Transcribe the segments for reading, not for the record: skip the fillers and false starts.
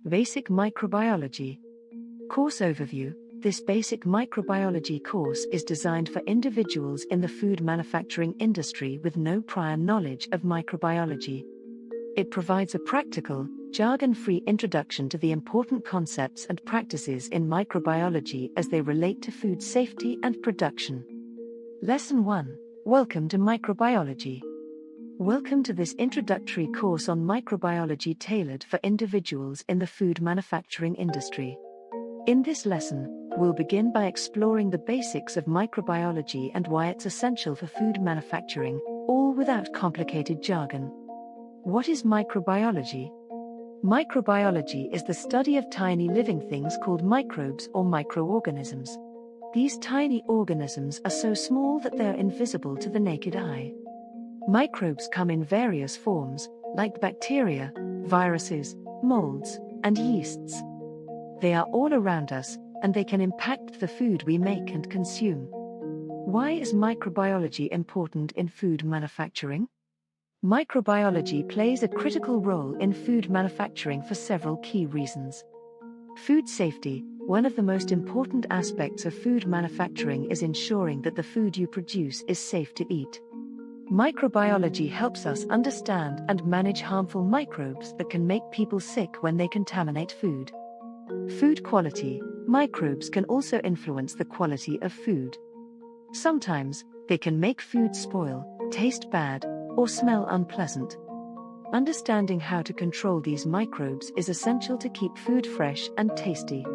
Basic Microbiology. Course Overview. This basic microbiology course is designed for individuals in the food manufacturing industry with no prior knowledge of microbiology. It provides a practical, jargon-free introduction to the important concepts and practices in microbiology as they relate to food safety and production. Lesson 1. Welcome to Microbiology. Welcome to this introductory course on microbiology tailored for individuals in the food manufacturing industry. In this lesson, we'll begin by exploring the basics of microbiology and why it's essential for food manufacturing, all without complicated jargon. What is microbiology? Microbiology is the study of tiny living things called microbes or microorganisms. These tiny organisms are so small that they're invisible to the naked eye. Microbes come in various forms, like bacteria, viruses, molds, and yeasts. They are all around us, and they can impact the food we make and consume. Why is microbiology important in food manufacturing? Microbiology plays a critical role in food manufacturing for several key reasons. Food safety. One of the most important aspects of food manufacturing is ensuring that the food you produce is safe to eat. Microbiology helps us understand and manage harmful microbes that can make people sick when they contaminate food. Food quality. Microbes can also influence the quality of food. Sometimes, they can make food spoil, taste bad, or smell unpleasant. Understanding how to control these microbes is essential to keep food fresh and tasty.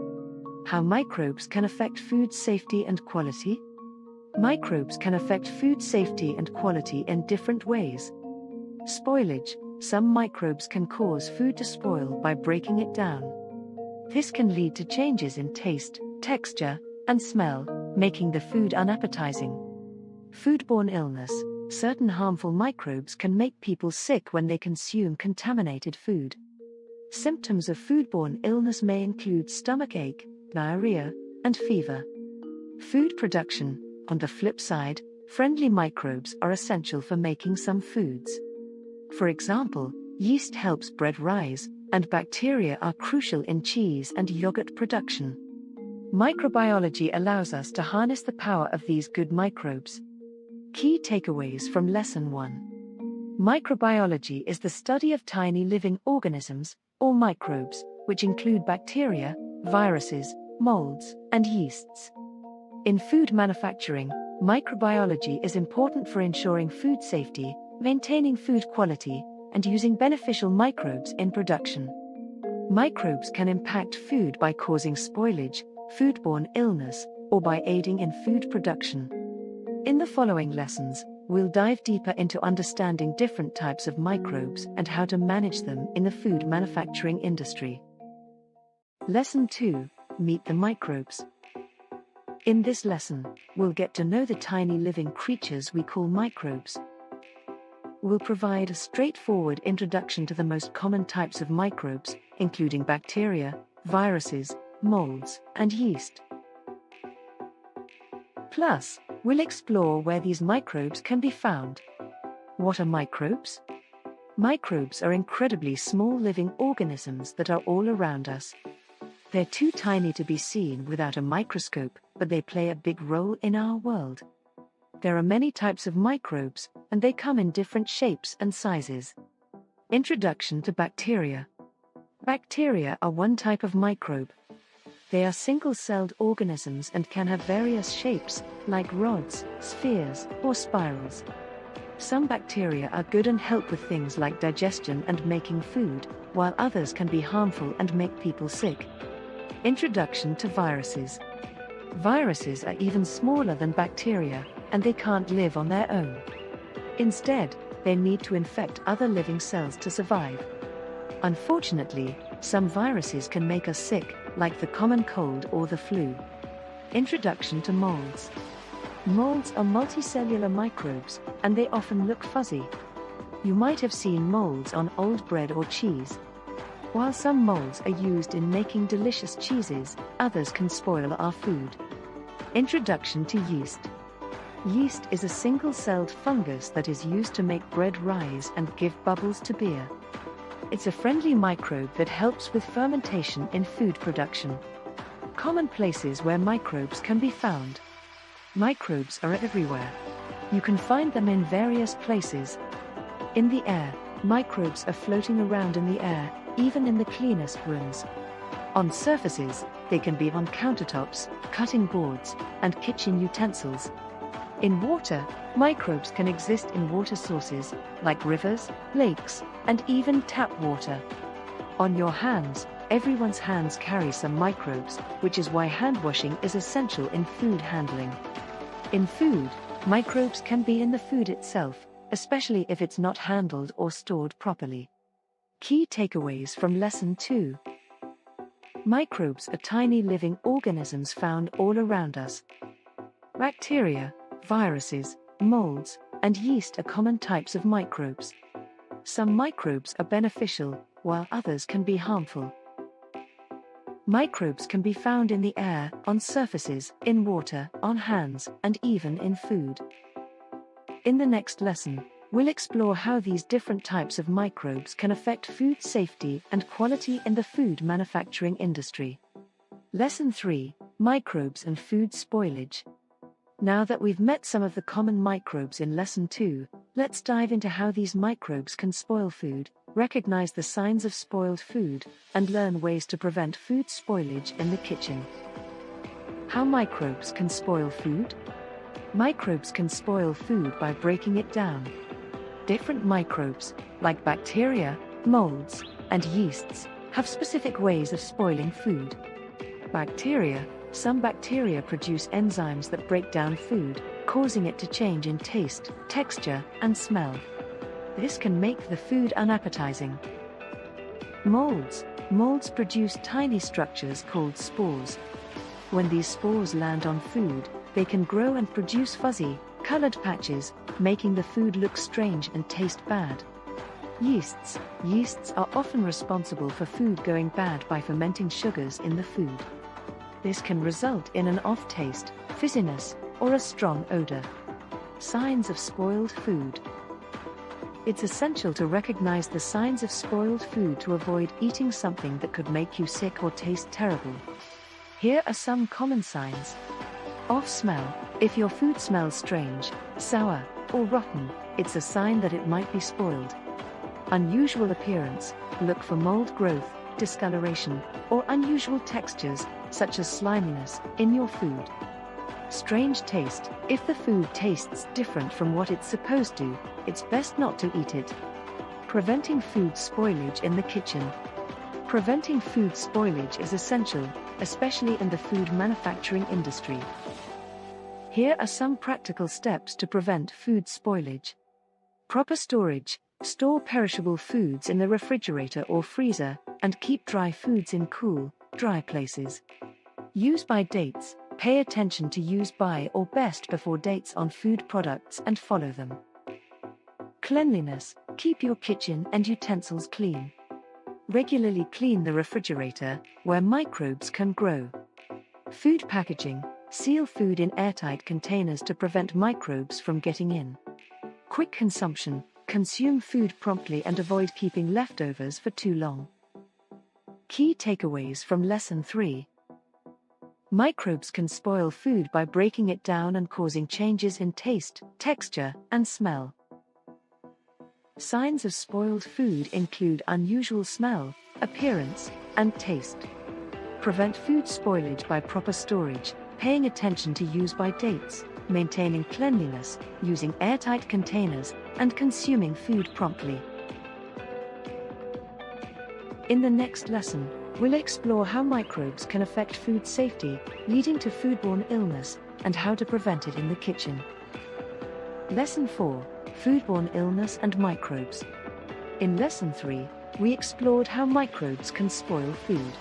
How microbes can affect food safety and quality? Microbes can affect food safety and quality in different ways. Spoilage. Some microbes can cause food to spoil by breaking it down. This can lead to changes in taste, texture, and smell, making the food unappetizing. Foodborne illness. Certain harmful microbes can make people sick when they consume contaminated food. Symptoms of foodborne illness may include stomach ache, diarrhea, and fever. Food production. On the flip side, friendly microbes are essential for making some foods. For example, yeast helps bread rise, and bacteria are crucial in cheese and yogurt production. Microbiology allows us to harness the power of these good microbes. Key takeaways from Lesson 1. Microbiology is the study of tiny living organisms, or microbes, which include bacteria, viruses, molds, and yeasts. In food manufacturing, microbiology is important for ensuring food safety, maintaining food quality, and using beneficial microbes in production. Microbes can impact food by causing spoilage, foodborne illness, or by aiding in food production. In the following lessons, we'll dive deeper into understanding different types of microbes and how to manage them in the food manufacturing industry. Lesson 2. Meet the microbes. In this lesson, we'll get to know the tiny living creatures we call microbes. We'll provide a straightforward introduction to the most common types of microbes, including bacteria, viruses, molds, and yeast. Plus, we'll explore where these microbes can be found. What are microbes? Microbes are incredibly small living organisms that are all around us. They're too tiny to be seen without a microscope, but they play a big role in our world. There are many types of microbes, and they come in different shapes and sizes. Introduction to bacteria. Bacteria are one type of microbe. They are single-celled organisms and can have various shapes, like rods, spheres, or spirals. Some bacteria are good and help with things like digestion and making food, while others can be harmful and make people sick. Introduction to viruses. Viruses are even smaller than bacteria, and they can't live on their own. Instead, they need to infect other living cells to survive. Unfortunately, some viruses can make us sick, like the common cold or the flu. Introduction to molds. Molds are multicellular microbes, and they often look fuzzy. You might have seen molds on old bread or cheese. While some molds are used in making delicious cheeses, others can spoil our food. Introduction to yeast. Yeast is a single-celled fungus that is used to make bread rise and give bubbles to beer. It's a friendly microbe that helps with fermentation in food production. Common places where microbes can be found. Microbes are everywhere. You can find them in various places. In the air, microbes are floating around in the air, even in the cleanest rooms. On surfaces, they can be on countertops, cutting boards, and kitchen utensils. In water, microbes can exist in water sources, like rivers, lakes, and even tap water. On your hands, everyone's hands carry some microbes, which is why hand washing is essential in food handling. In food, microbes can be in the food itself, especially if it's not handled or stored properly. Key takeaways from Lesson 2. Microbes are tiny living organisms found all around us. Bacteria, viruses, molds, and yeast are common types of microbes. Some microbes are beneficial, while others can be harmful. Microbes can be found in the air, on surfaces, in water, on hands, and even in food. In the next lesson, we'll explore how these different types of microbes can affect food safety and quality in the food manufacturing industry. Lesson 3: Microbes and Food Spoilage. Now that we've met some of the common microbes in Lesson 2, let's dive into how these microbes can spoil food, recognize the signs of spoiled food, and learn ways to prevent food spoilage in the kitchen. How microbes can spoil food? Microbes can spoil food by breaking it down. Different microbes, like bacteria, molds, and yeasts, have specific ways of spoiling food. Bacteria. Some bacteria produce enzymes that break down food, causing it to change in taste, texture, and smell. This can make the food unappetizing. Molds. Molds produce tiny structures called spores. When these spores land on food, they can grow and produce fuzzy, colored patches, making the food look strange and taste bad. Yeasts. Yeasts are often responsible for food going bad by fermenting sugars in the food. This can result in an off taste, fizziness, or a strong odor. Signs of spoiled food. It's essential to recognize the signs of spoiled food to avoid eating something that could make you sick or taste terrible. Here are some common signs. Off smell. If your food smells strange, sour, or rotten, it's a sign that it might be spoiled. Unusual appearance. Look for mold growth, discoloration, or unusual textures, such as sliminess, in your food. Strange taste. If the food tastes different from what it's supposed to, it's best not to eat it. Preventing food spoilage in the kitchen. Preventing food spoilage is essential, especially in the food manufacturing industry. Here are some practical steps to prevent food spoilage. Proper storage. Store perishable foods in the refrigerator or freezer, and keep dry foods in cool, dry places. Use by dates. Pay attention to use by or best before dates on food products and follow them. Cleanliness. Keep your kitchen and utensils clean. Regularly clean the refrigerator, where microbes can grow. Food packaging. Seal food in airtight containers to prevent microbes from getting in. Quick consumption. Consume food promptly and avoid keeping leftovers for too long. Key takeaways from Lesson 3. Microbes can spoil food by breaking it down and causing changes in taste, texture, and smell. Signs of spoiled food include unusual smell, appearance, and taste. Prevent food spoilage by proper storage, paying attention to use-by dates, maintaining cleanliness, using airtight containers, and consuming food promptly. In the next lesson, we'll explore how microbes can affect food safety, leading to foodborne illness, and how to prevent it in the kitchen. Lesson 4: Foodborne illness and microbes. In Lesson 3, we explored how microbes can spoil food.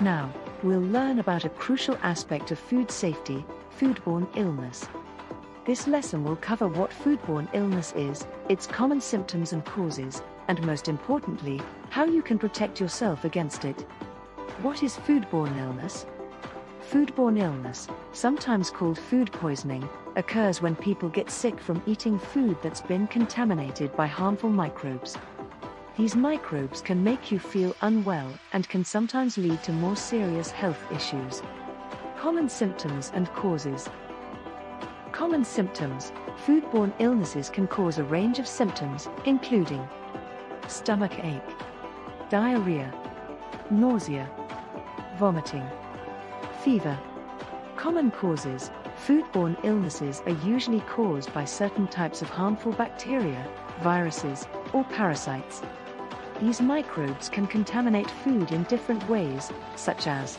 Now, we'll learn about a crucial aspect of food safety: foodborne illness. This lesson will cover what foodborne illness is, its common symptoms and causes, and most importantly, how you can protect yourself against it. What is foodborne illness? Foodborne illness, sometimes called food poisoning, occurs when people get sick from eating food that's been contaminated by harmful microbes. These microbes can make you feel unwell and can sometimes lead to more serious health issues. Common symptoms and causes. Common symptoms. Foodborne illnesses can cause a range of symptoms, including stomach ache, diarrhea, nausea, vomiting, fever. Common causes. Foodborne illnesses are usually caused by certain types of harmful bacteria, viruses, or parasites. These microbes can contaminate food in different ways, such as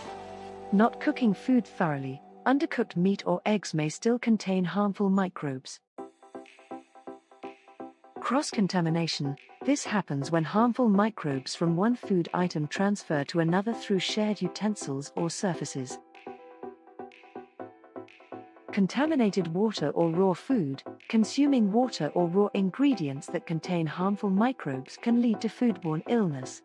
not cooking food thoroughly. Undercooked meat or eggs may still contain harmful microbes. Cross-contamination. This happens when harmful microbes from one food item transfer to another through shared utensils or surfaces. Contaminated water or raw food. Consuming water or raw ingredients that contain harmful microbes can lead to foodborne illness.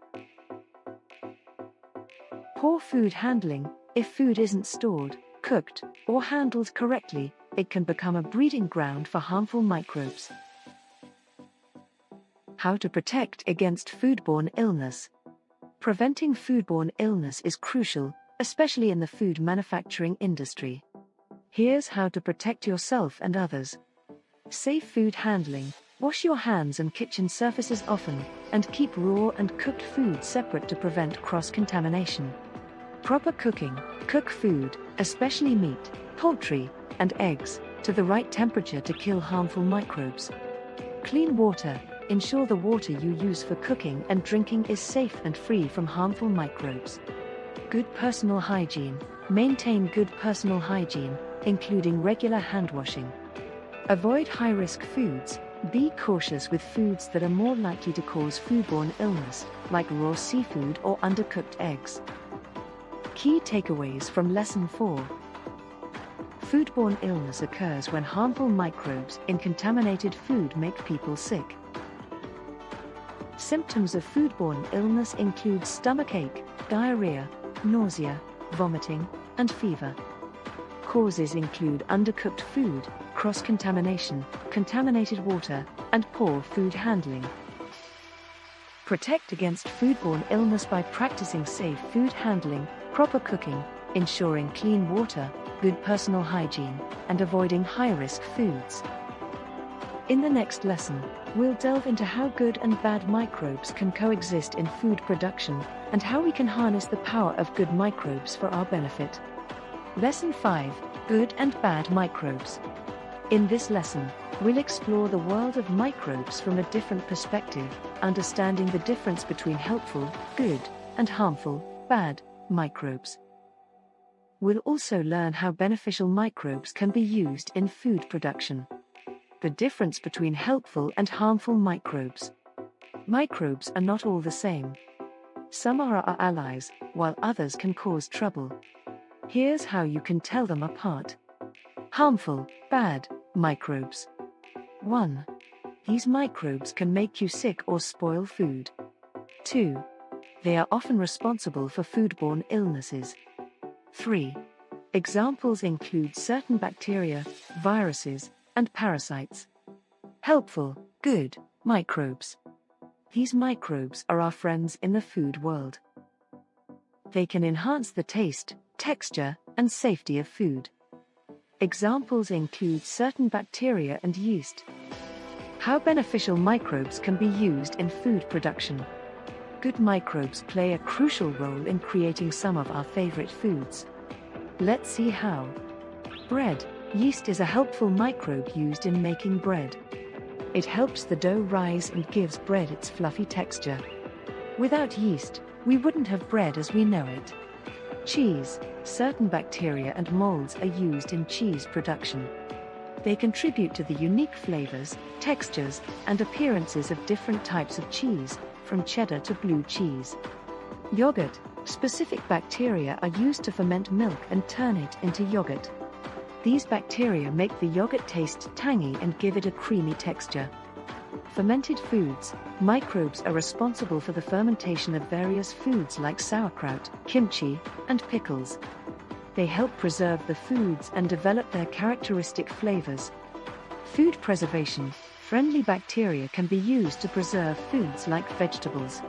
Poor food handling. If food isn't stored, cooked, or handled correctly, it can become a breeding ground for harmful microbes. How to protect against foodborne illness. Preventing foodborne illness is crucial, especially in the food manufacturing industry. Here's how to protect yourself and others. Safe food handling. Wash your hands and kitchen surfaces often, and keep raw and cooked food separate to prevent cross-contamination. Proper cooking. Cook food, especially meat, poultry, and eggs, to the right temperature to kill harmful microbes. Clean water. Ensure the water you use for cooking and drinking is safe and free from harmful microbes. Good personal hygiene. Maintain good personal hygiene, including regular hand washing. Avoid high-risk foods. Be cautious with foods that are more likely to cause foodborne illness, like raw seafood or undercooked eggs. Key takeaways from Lesson 4. Foodborne illness occurs when harmful microbes in contaminated food make people sick. Symptoms of foodborne illness include stomach ache, diarrhea, nausea, vomiting, and fever. Causes include undercooked food, cross-contamination, contaminated water, and poor food handling. Protect against foodborne illness by practicing safe food handling, proper cooking, ensuring clean water, good personal hygiene, and avoiding high-risk foods. In the next lesson, we'll delve into how good and bad microbes can coexist in food production, and how we can harness the power of good microbes for our benefit. Lesson 5: Good and Bad Microbes. In this lesson, we'll explore the world of microbes from a different perspective, understanding the difference between helpful, good, and harmful, bad, microbes. We'll also learn how beneficial microbes can be used in food production. The difference between helpful and harmful microbes. Microbes are not all the same. Some are our allies, while others can cause trouble. Here's how you can tell them apart. Harmful, bad, microbes. 1. These microbes can make you sick or spoil food. 2. They are often responsible for foodborne illnesses. 3. Examples include certain bacteria, viruses, and parasites. Helpful, good, microbes. These microbes are our friends in the food world. They can enhance the taste, texture, and safety of food. Examples include certain bacteria and yeast. How beneficial microbes can be used in food production. Good microbes play a crucial role in creating some of our favorite foods. Let's see how. Bread. Yeast is a helpful microbe used in making bread. It helps the dough rise and gives bread its fluffy texture. Without yeast, we wouldn't have bread as we know it. Cheese. Certain bacteria and molds are used in cheese production. They contribute to the unique flavors, textures, and appearances of different types of cheese, from cheddar to blue cheese. Yogurt. Specific bacteria are used to ferment milk and turn it into yogurt. These bacteria make the yogurt taste tangy and give it a creamy texture. Fermented foods. Microbes are responsible for the fermentation of various foods like sauerkraut, kimchi, and pickles. They help preserve the foods and develop their characteristic flavors. Food preservation. Friendly bacteria can be used to preserve foods like vegetables.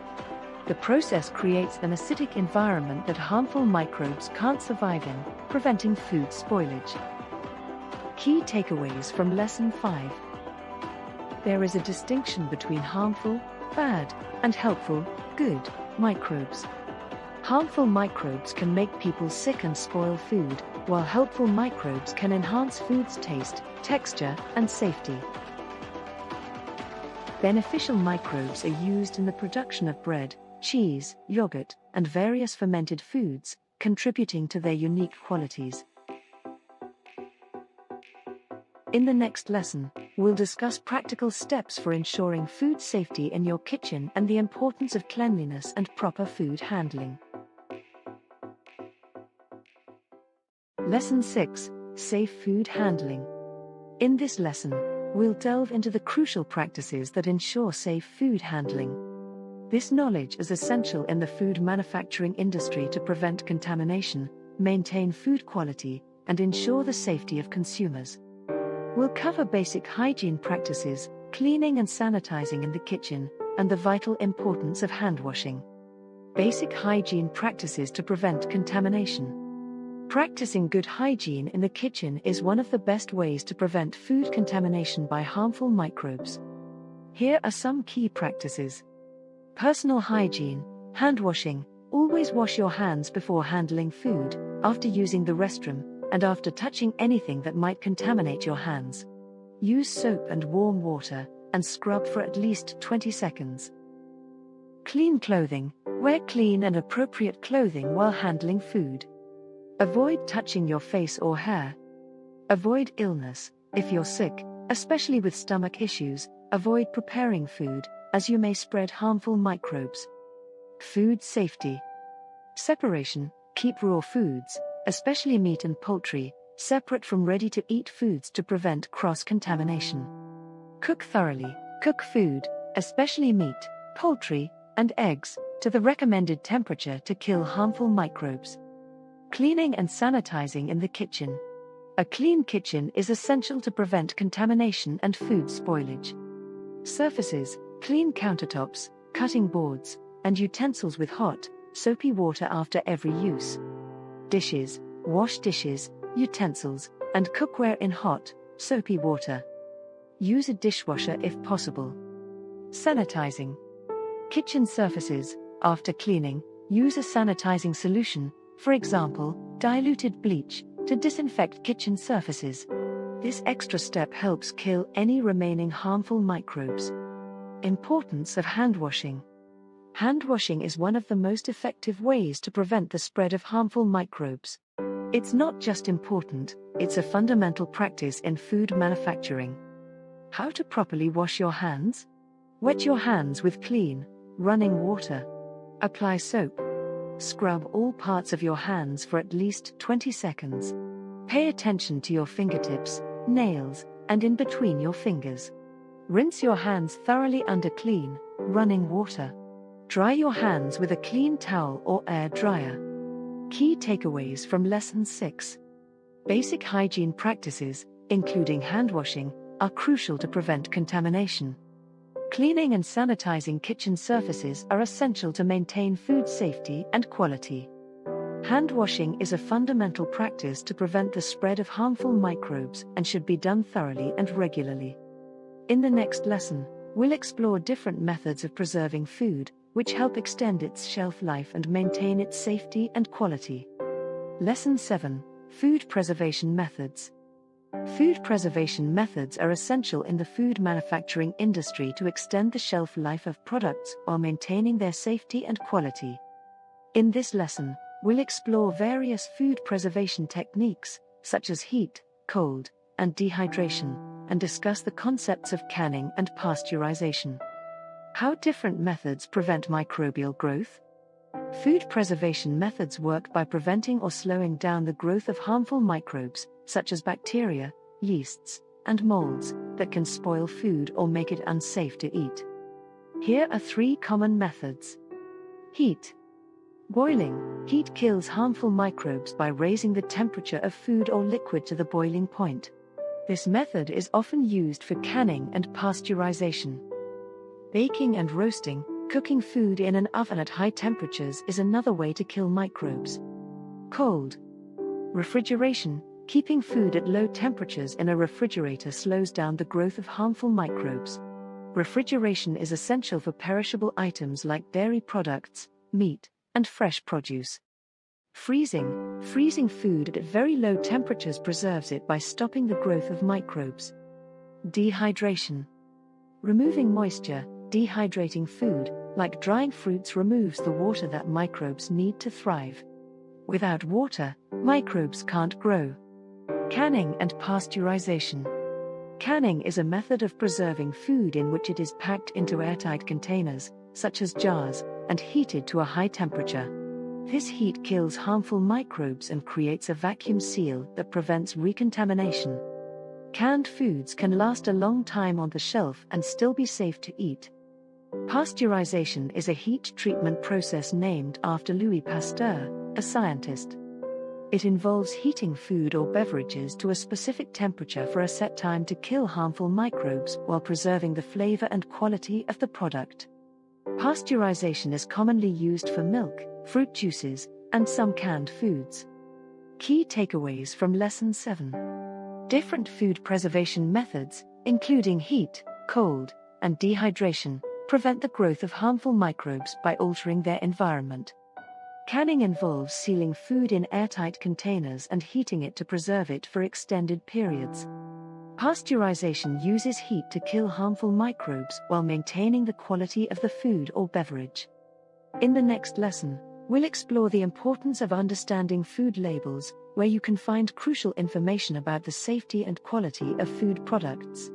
The process creates an acidic environment that harmful microbes can't survive in, preventing food spoilage. Key takeaways from Lesson 5. There is a distinction between harmful, bad, and helpful, good, microbes. Harmful microbes can make people sick and spoil food, while helpful microbes can enhance food's taste, texture, and safety. Beneficial microbes are used in the production of bread, cheese, yogurt, and various fermented foods, contributing to their unique qualities. In the next lesson, we'll discuss practical steps for ensuring food safety in your kitchen and the importance of cleanliness and proper food handling. Lesson 6: Safe Food Handling. In this lesson, we'll delve into the crucial practices that ensure safe food handling. This knowledge is essential in the food manufacturing industry to prevent contamination, maintain food quality, and ensure the safety of consumers. We'll cover basic hygiene practices, cleaning and sanitizing in the kitchen, and the vital importance of hand washing. Basic hygiene practices to prevent contamination. Practicing good hygiene in the kitchen is one of the best ways to prevent food contamination by harmful microbes. Here are some key practices. Personal hygiene, hand washing. Always wash your hands before handling food, after using the restroom, and after touching anything that might contaminate your hands. Use soap and warm water, and scrub for at least 20 seconds. Clean clothing. Wear clean and appropriate clothing while handling food. Avoid touching your face or hair. Avoid illness. If you're sick, especially with stomach issues, avoid preparing food, as you may spread harmful microbes. Food safety. Separation. Keep raw foods, especially meat and poultry, separate from ready-to-eat foods to prevent cross-contamination. Cook thoroughly. Cook food, especially meat, poultry, and eggs, to the recommended temperature to kill harmful microbes. Cleaning and sanitizing in the kitchen. A clean kitchen is essential to prevent contamination and food spoilage. Surfaces. Clean countertops, cutting boards, and utensils with hot, soapy water after every use. Dishes. Wash dishes, utensils, and cookware in hot, soapy water. Use a dishwasher if possible. Sanitizing. Kitchen surfaces. After cleaning, use a sanitizing solution, for example, diluted bleach, to disinfect kitchen surfaces. This extra step helps kill any remaining harmful microbes. Importance of hand washing. Hand washing is one of the most effective ways to prevent the spread of harmful microbes. It's not just important, it's a fundamental practice in food manufacturing. How to properly wash your hands? Wet your hands with clean, running water. Apply soap. Scrub all parts of your hands for at least 20 seconds. Pay attention to your fingertips, nails, and in between your fingers. Rinse your hands thoroughly under clean, running water. Dry your hands with a clean towel or air dryer. Key takeaways from Lesson 6. Basic hygiene practices, including hand washing, are crucial to prevent contamination. Cleaning and sanitizing kitchen surfaces are essential to maintain food safety and quality. Hand washing is a fundamental practice to prevent the spread of harmful microbes and should be done thoroughly and regularly. In the next lesson, we'll explore different methods of preserving food, which help extend its shelf life and maintain its safety and quality. Lesson 7: Food Preservation Methods. Food preservation methods are essential in the food manufacturing industry to extend the shelf life of products while maintaining their safety and quality. In this lesson, we'll explore various food preservation techniques, such as heat, cold, and dehydration, and discuss the concepts of canning and pasteurization. How different methods prevent microbial growth? Food preservation methods work by preventing or slowing down the growth of harmful microbes, such as bacteria, yeasts, and molds, that can spoil food or make it unsafe to eat. Here are 3 common methods. Heat. Boiling. Heat kills harmful microbes by raising the temperature of food or liquid to the boiling point. This method is often used for canning and pasteurization. Baking and roasting, cooking food in an oven at high temperatures is another way to kill microbes. Cold refrigeration, keeping food at low temperatures in a refrigerator slows down the growth of harmful microbes. Refrigeration is essential for perishable items like dairy products, meat, and fresh produce. Freezing food at very low temperatures preserves it by stopping the growth of microbes. Dehydration. Removing moisture, dehydrating food, like drying fruits, removes the water that microbes need to thrive. Without water, microbes can't grow. Canning and pasteurization. Canning is a method of preserving food in which it is packed into airtight containers, such as jars, and heated to a high temperature. This heat kills harmful microbes and creates a vacuum seal that prevents recontamination. Canned foods can last a long time on the shelf and still be safe to eat. Pasteurization is a heat treatment process named after Louis Pasteur, a scientist. It involves heating food or beverages to a specific temperature for a set time to kill harmful microbes while preserving the flavor and quality of the product. Pasteurization is commonly used for milk, fruit juices, and some canned foods. Key takeaways from Lesson 7. Different food preservation methods, including heat, cold, and dehydration, prevent the growth of harmful microbes by altering their environment. Canning involves sealing food in airtight containers and heating it to preserve it for extended periods. Pasteurization uses heat to kill harmful microbes while maintaining the quality of the food or beverage. In the next lesson, we'll explore the importance of understanding food labels, where you can find crucial information about the safety and quality of food products.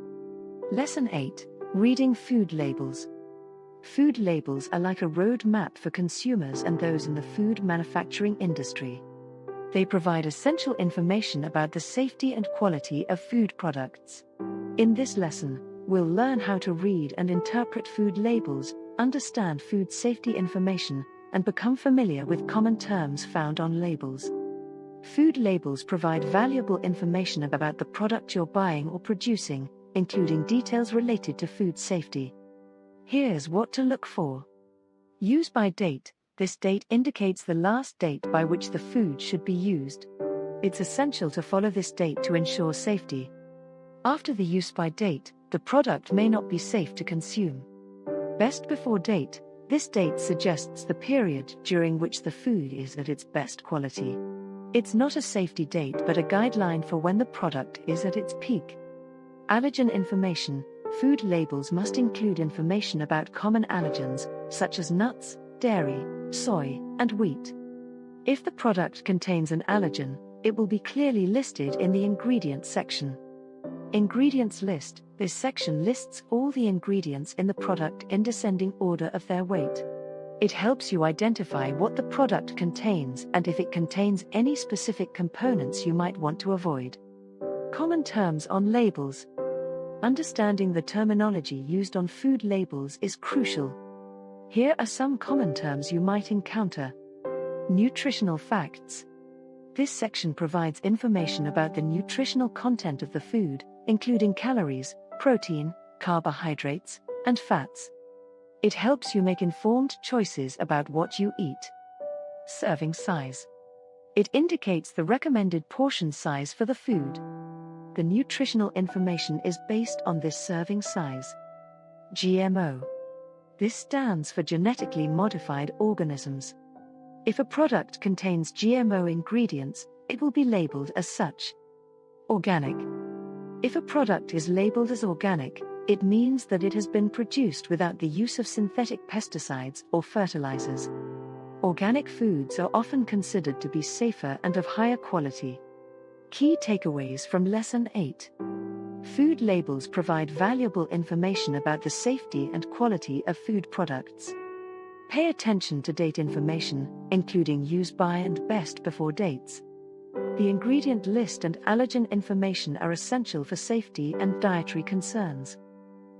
Lesson 8. Reading food labels. Food labels are like a road map for consumers and those in the food manufacturing industry. They provide essential information about the safety and quality of food products. In this lesson, we'll learn how to read and interpret food labels, understand food safety information, and become familiar with common terms found on labels. Food labels provide valuable information about the product you're buying or producing, including details related to food safety. Here's what to look for. Use by date. This date indicates the last date by which the food should be used. It's essential to follow this date to ensure safety. After the use by date, the product may not be safe to consume. Best before date. This date suggests the period during which the food is at its best quality. It's not a safety date but a guideline for when the product is at its peak. Allergen information. Food labels must include information about common allergens, such as nuts, dairy, soy, and wheat. If the product contains an allergen, it will be clearly listed in the ingredients section. Ingredients list. This section lists all the ingredients in the product in descending order of their weight. It helps you identify what the product contains and if it contains any specific components you might want to avoid. Common terms on labels. Understanding the terminology used on food labels is crucial. Here are some common terms you might encounter. Nutritional facts. This section provides information about the nutritional content of the food, including calories, protein, carbohydrates, and fats. It helps you make informed choices about what you eat. Serving size. It indicates the recommended portion size for the food. The nutritional information is based on this serving size. GMO. This stands for genetically modified organisms. If a product contains GMO ingredients, it will be labeled as such. Organic. If a product is labeled as organic, it means that it has been produced without the use of synthetic pesticides or fertilizers. Organic foods are often considered to be safer and of higher quality. Key takeaways from Lesson 8. Food labels provide valuable information about the safety and quality of food products. Pay attention to date information, including use by and best before dates. The ingredient list and allergen information are essential for safety and dietary concerns.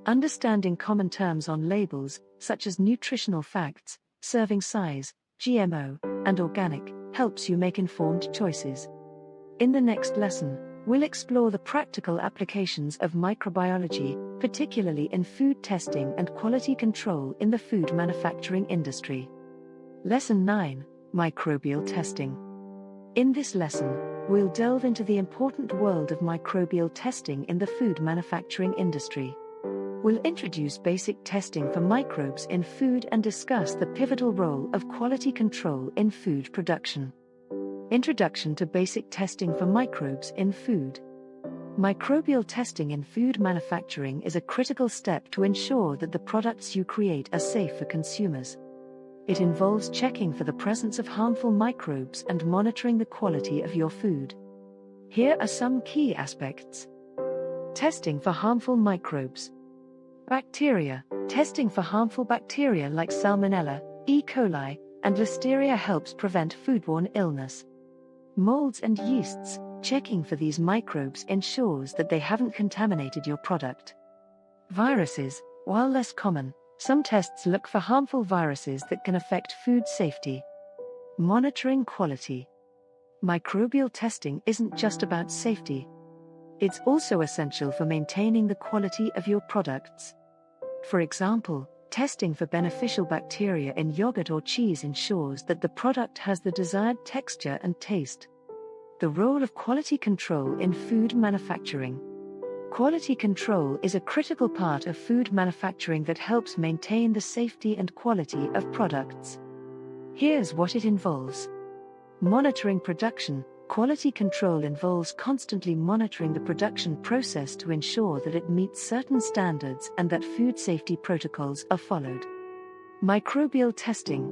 Understanding common terms on labels, such as nutritional facts, serving size, GMO, and organic, helps you make informed choices. In the next lesson, We'll explore the practical applications of microbiology, particularly in food testing and quality control in the food manufacturing industry. Lesson 9: Microbial Testing. In this lesson, we'll delve into the important world of microbial testing in the food manufacturing industry. We'll introduce basic testing for microbes in food and discuss the pivotal role of quality control in food production. Introduction to basic testing for microbes in food. Microbial testing in food manufacturing is a critical step to ensure that the products you create are safe for consumers. It involves checking for the presence of harmful microbes and monitoring the quality of your food. Here are some key aspects. Testing for harmful microbes. Bacteria. Testing for harmful bacteria like Salmonella, E. coli, and Listeria helps prevent foodborne illness. Moulds and yeasts. Checking for these microbes ensures that they haven't contaminated your product. Viruses. While less common, some tests look for harmful viruses that can affect food safety. Monitoring quality. Microbial testing isn't just about safety. It's also essential for maintaining the quality of your products. For example, testing for beneficial bacteria in yogurt or cheese ensures that the product has the desired texture and taste. The role of quality control in food manufacturing. Quality control is a critical part of food manufacturing that helps maintain the safety and quality of products. Here's what it involves. Monitoring production. Quality control involves constantly monitoring the production process to ensure that it meets certain standards and that food safety protocols are followed. Microbial testing.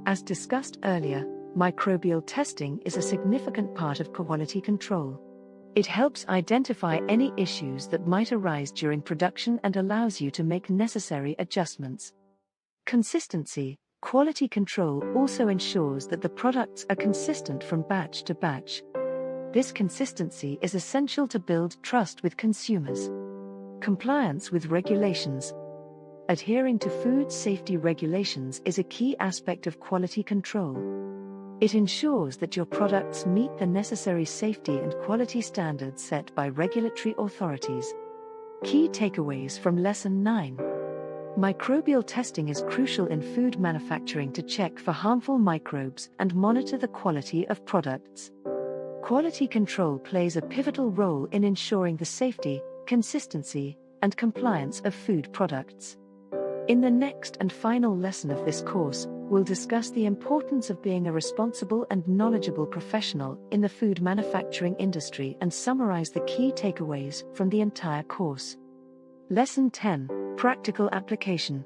As discussed earlier, microbial testing is a significant part of quality control. It helps identify any issues that might arise during production and allows you to make necessary adjustments. Consistency. Quality control also ensures that the products are consistent from batch to batch. This consistency is essential to build trust with consumers. Compliance with regulations. Adhering to food safety regulations is a key aspect of quality control. It ensures that your products meet the necessary safety and quality standards set by regulatory authorities. Key takeaways from Lesson 9. Microbial testing is crucial in food manufacturing to check for harmful microbes and monitor the quality of products. Quality control plays a pivotal role in ensuring the safety, consistency, and compliance of food products. In the next and final lesson of this course, we'll discuss the importance of being a responsible and knowledgeable professional in the food manufacturing industry and summarize the key takeaways from the entire course. Lesson 10. Practical application.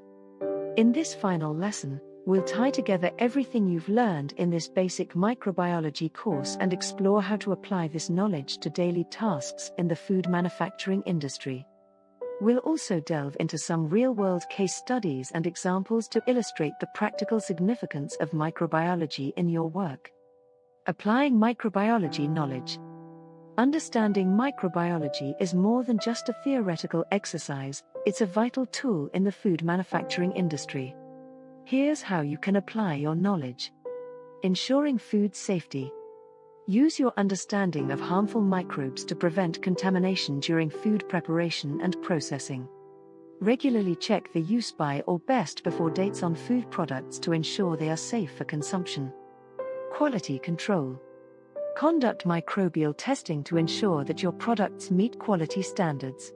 In this final lesson, we'll tie together everything you've learned in this basic microbiology course and explore how to apply this knowledge to daily tasks in the food manufacturing industry. We'll also delve into some real-world case studies and examples to illustrate the practical significance of microbiology in your work. Applying microbiology knowledge. Understanding microbiology is more than just a theoretical exercise, it's a vital tool in the food manufacturing industry. Here's how you can apply your knowledge. Ensuring food safety. Use your understanding of harmful microbes to prevent contamination during food preparation and processing. Regularly check the use by or best before dates on food products to ensure they are safe for consumption. Quality control. Conduct microbial testing to ensure that your products meet quality standards.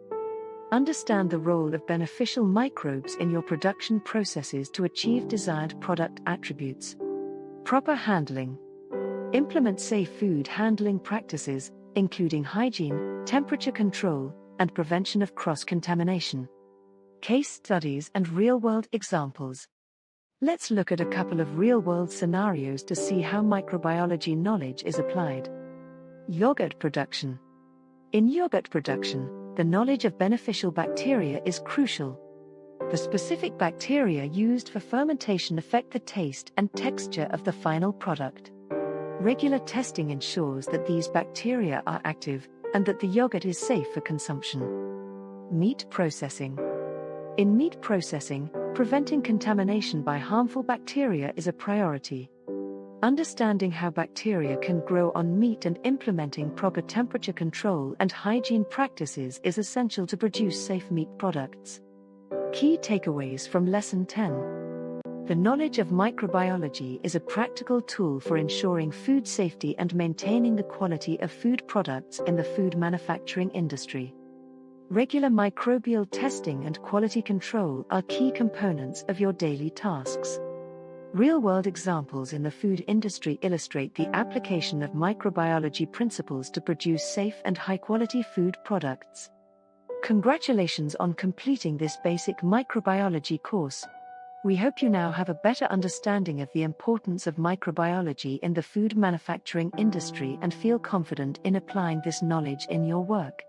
Understand the role of beneficial microbes in your production processes to achieve desired product attributes. Proper handling. Implement safe food handling practices, including hygiene, temperature control, and prevention of cross-contamination. Case studies and real-world examples. Let's look at a couple of real-world scenarios to see how microbiology knowledge is applied. Yogurt production. In yogurt production, the knowledge of beneficial bacteria is crucial. The specific bacteria used for fermentation affect the taste and texture of the final product. Regular testing ensures that these bacteria are active and that the yogurt is safe for consumption. Meat processing. In meat processing, preventing contamination by harmful bacteria is a priority. Understanding how bacteria can grow on meat and implementing proper temperature control and hygiene practices is essential to produce safe meat products. Key takeaways from Lesson 10. The knowledge of microbiology is a practical tool for ensuring food safety and maintaining the quality of food products in the food manufacturing industry. Regular microbial testing and quality control are key components of your daily tasks. Real-world examples in the food industry illustrate the application of microbiology principles to produce safe and high-quality food products. Congratulations on completing this basic microbiology course. We hope you now have a better understanding of the importance of microbiology in the food manufacturing industry and feel confident in applying this knowledge in your work.